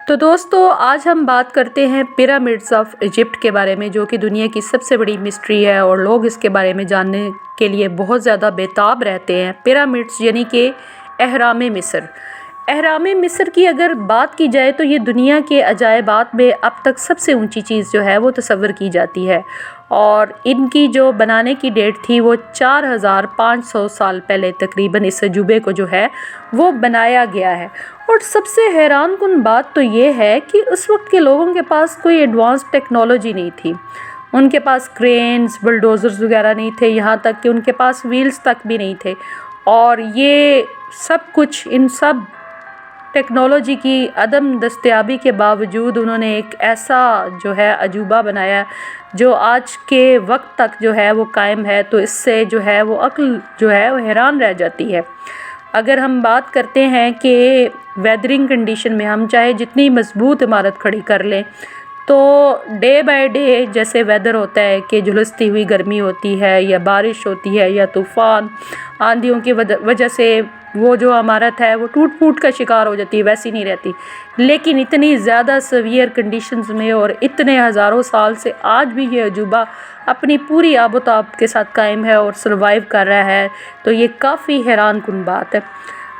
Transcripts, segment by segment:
تو دوستو آج ہم بات کرتے ہیں پیرامڈس آف ایجپٹ کے بارے میں، جو کہ دنیا کی سب سے بڑی مسٹری ہے اور لوگ اس کے بارے میں جاننے کے لیے بہت زیادہ بےتاب رہتے ہیں۔ پیرامڈس یعنی کہ اہرام مصر۔ اہرام مصر کی اگر بات کی جائے تو یہ دنیا کے عجائبات میں اب تک سب سے اونچی چیز جو ہے وہ تصور کی جاتی ہے، اور ان کی جو بنانے کی ڈیٹ تھی وہ 4500 سال پہلے تقریباً اس عجوبے کو جو ہے وہ بنایا گیا ہے۔ اور سب سے حیران کن بات تو یہ ہے کہ اس وقت کے لوگوں کے پاس کوئی ایڈوانس ٹیکنالوجی نہیں تھی، ان کے پاس کرینز، بلڈوزرز وغیرہ نہیں تھے، یہاں تک کہ ان کے پاس ویلز تک بھی نہیں تھے، اور یہ سب کچھ ان سب ٹیکنالوجی کی عدم دستیابی کے باوجود انہوں نے ایک ایسا جو ہے عجوبہ بنایا جو آج کے وقت تک جو ہے وہ قائم ہے۔ تو اس سے جو ہے وہ عقل جو ہے وہ حیران رہ جاتی ہے۔ اگر ہم بات کرتے ہیں کہ ویدرنگ کنڈیشن میں ہم چاہے جتنی مضبوط عمارت کھڑی کر لیں تو ڈے بائی ڈے جیسے ویدر ہوتا ہے کہ جھلستی ہوئی گرمی ہوتی ہے یا بارش ہوتی ہے یا طوفان آندھیوں کی وجہ سے وہ جو عمارت ہے وہ ٹوٹ پھوٹ کا شکار ہو جاتی ہے، ویسی نہیں رہتی۔ لیکن اتنی زیادہ سیویئر کنڈیشنز میں اور اتنے ہزاروں سال سے آج بھی یہ عجوبہ اپنی پوری آب و تاب کے ساتھ قائم ہے اور سروائیو کر رہا ہے، تو یہ کافی حیران کن بات ہے۔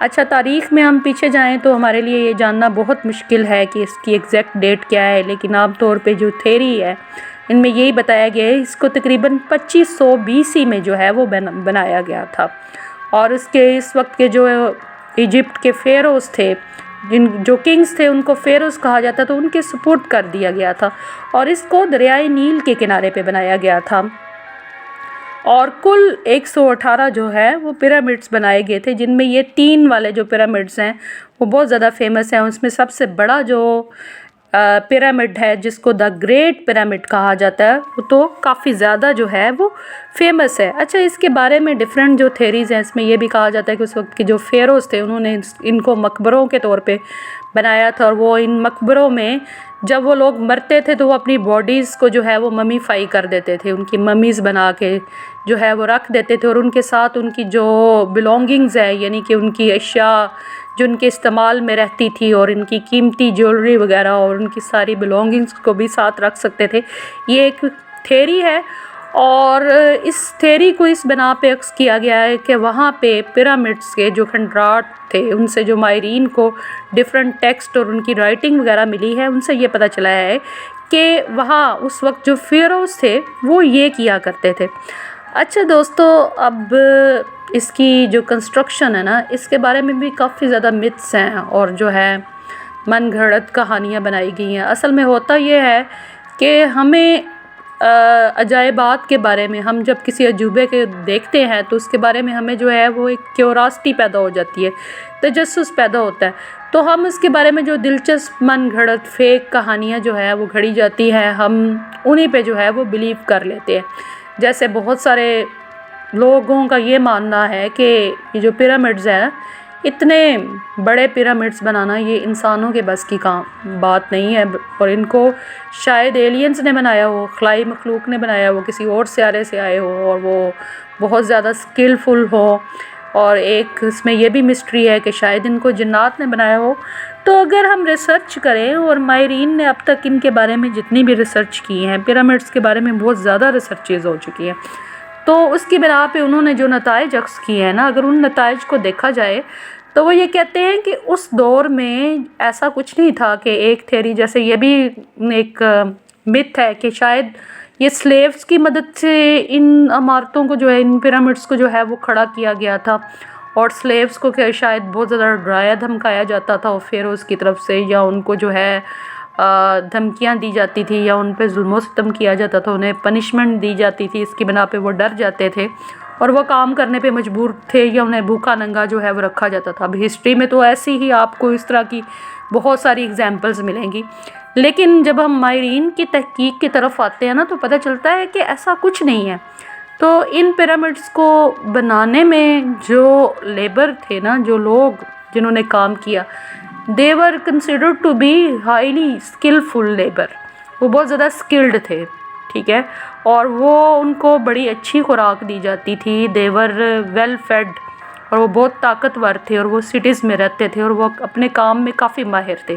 اچھا، تاریخ میں ہم پیچھے جائیں تو ہمارے لیے یہ جاننا بہت مشکل ہے کہ اس کی ایگزیکٹ ڈیٹ کیا ہے، لیکن عام طور پہ جو تھیری ہے ان میں یہی بتایا گیا ہے اس کو تقریباً 2500 BC میں جو ہے وہ بنایا گیا تھا، اور اس وقت کے جو ایجپٹ کے فیروز تھے، جو کنگز تھے ان کو فیروز کہا جاتا تو ان کے سپورٹ کر دیا گیا تھا، اور اس کو دریائے نیل کے کنارے پہ بنایا گیا تھا، اور کل 118 جو ہے وہ پیرامڈس بنائے گئے تھے، جن میں یہ 3 والے جو پیرامڈس ہیں وہ بہت زیادہ فیمس ہیں۔ اس میں سب سے بڑا جو پیرامڈ ہے جس کو دا گریٹ پیرامڈ کہا جاتا ہے وہ تو کافی زیادہ جو ہے وہ فیمس ہے۔ اچھا، اس کے بارے میں ڈیفرنٹ جو تھیریز ہیں، اس میں یہ بھی کہا جاتا ہے کہ اس وقت کے جو فیروز تھے انہوں نے ان کو مقبروں کے طور پہ بنایا تھا، اور وہ ان مقبروں میں جب وہ لوگ مرتے تھے تو وہ اپنی باڈیز کو جو ہے وہ ممیفائی کر دیتے تھے، ان کی ممیز بنا کے جو ہے وہ رکھ دیتے تھے، اور ان کے ساتھ ان کی جو بلونگنگز ہے یعنی کہ ان کی اشیاء جو ان کے استعمال میں رہتی تھی اور ان کی قیمتی جیولری وغیرہ اور ان کی ساری بلونگنگز کو بھی ساتھ رکھ سکتے تھے۔ یہ ایک تھیری ہے، اور اس تھیری کو اس بنا پہ عکس کیا گیا ہے کہ وہاں پہ پیرامڈس کے جو کھنڈرات تھے ان سے جو ماہرین کو ڈیفرنٹ ٹیکسٹ اور ان کی رائٹنگ وغیرہ ملی ہے، ان سے یہ پتہ چلا ہے کہ وہاں اس وقت جو فیروز تھے وہ یہ کیا کرتے تھے۔ اچھا دوستو، اب اس کی جو کنسٹرکشن ہے نا، اس کے بارے میں بھی کافی زیادہ متس ہیں اور جو ہے من گھڑت کہانیاں بنائی گئی ہیں۔ اصل میں ہوتا یہ ہے کہ ہمیں عجائبات کے بارے میں، ہم جب کسی عجوبے کے دیکھتے ہیں تو اس کے بارے میں ہمیں جو ہے وہ ایک کیوراسٹی پیدا ہو جاتی ہے، تجسس پیدا ہوتا ہے، تو ہم اس کے بارے میں جو دلچسپ من گھڑت فیک کہانیاں جو ہے وہ گھڑی جاتی ہیں، ہم انہی پہ جو ہے وہ بلیو کر لیتے ہیں۔ جیسے بہت سارے لوگوں کا یہ ماننا ہے کہ یہ جو پیرامڈز ہیں، اتنے بڑے پیرامڈز بنانا یہ انسانوں کے بس کی بات نہیں ہے، اور ان کو شاید ایلینز نے بنایا ہو، خلائی مخلوق نے بنایا ہو، کسی اور سیارے سے آئے ہو، اور وہ بہت زیادہ سکلفل ہو، اور ایک اس میں یہ بھی مسٹری ہے کہ شاید ان کو جنات نے بنایا ہو۔ تو اگر ہم ریسرچ کریں، اور ماہرین نے اب تک ان کے بارے میں جتنی بھی ریسرچ کی ہیں، پیرامڈز کے بارے میں بہت زیادہ ریسرچز ہو چکی ہیں، تو اس کی بنا پہ انہوں نے جو نتائج عکس کیے ہیں نا، اگر ان نتائج کو دیکھا جائے تو وہ یہ کہتے ہیں کہ اس دور میں ایسا کچھ نہیں تھا کہ ایک تھیری، جیسے یہ بھی ایک مت ہے کہ شاید یہ سلیوز کی مدد سے ان عمارتوں کو جو ہے، ان پیرامڈز کو جو ہے وہ کھڑا کیا گیا تھا، اور سلیوز کو کہ شاید بہت زیادہ ڈرایا دھمکایا جاتا تھا وہ فیروز کی طرف سے، یا ان کو جو ہے دھمکیاں دی جاتی تھی، یا ان پہ ظلم و ستم کیا جاتا تھا، انہیں پنشمنٹ دی جاتی تھی، اس کی بنا پہ وہ ڈر جاتے تھے اور وہ کام کرنے پہ مجبور تھے، یا انہیں بھوکا ننگا جو ہے وہ رکھا جاتا تھا۔ اب ہسٹری میں تو ایسی ہی آپ کو اس طرح کی بہت ساری ایگزامپلز ملیں گی، لیکن جب ہم ماہرین کی تحقیق کی طرف آتے ہیں نا تو پتہ چلتا ہے کہ ایسا کچھ نہیں ہے۔ تو ان پیرامڈس کو بنانے میں جو لیبر تھے نا، جو لوگ جنہوں نے کام کیا، they were considered to be highly skillful labor، وہ بہت زیادہ skilled تھے، ٹھیک ہے، اور وہ ان کو بڑی اچھی خوراک دی جاتی تھی، they were well fed، اور وہ بہت طاقتور تھے، اور وہ سٹیز میں رہتے تھے، اور وہ اپنے کام میں کافی ماہر تھے،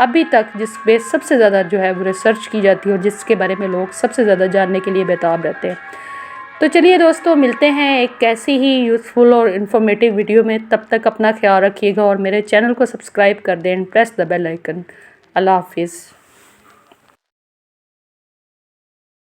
ابھی تک جس پہ سب سے زیادہ جو ہے وہ ریسرچ کی جاتی ہے اور جس کے بارے میں لوگ سب سے زیادہ جاننے کے لیے بیتاب رہتے ہیں۔ تو چلیے دوستو، ملتے ہیں ایک ایسی ہی یوزفل اور انفارمیٹیو ویڈیو میں۔ تب تک اپنا خیال رکھیے گا اور میرے چینل کو سبسکرائب کر دیں، پریس دا بیل آئیکن۔ اللہ حافظ۔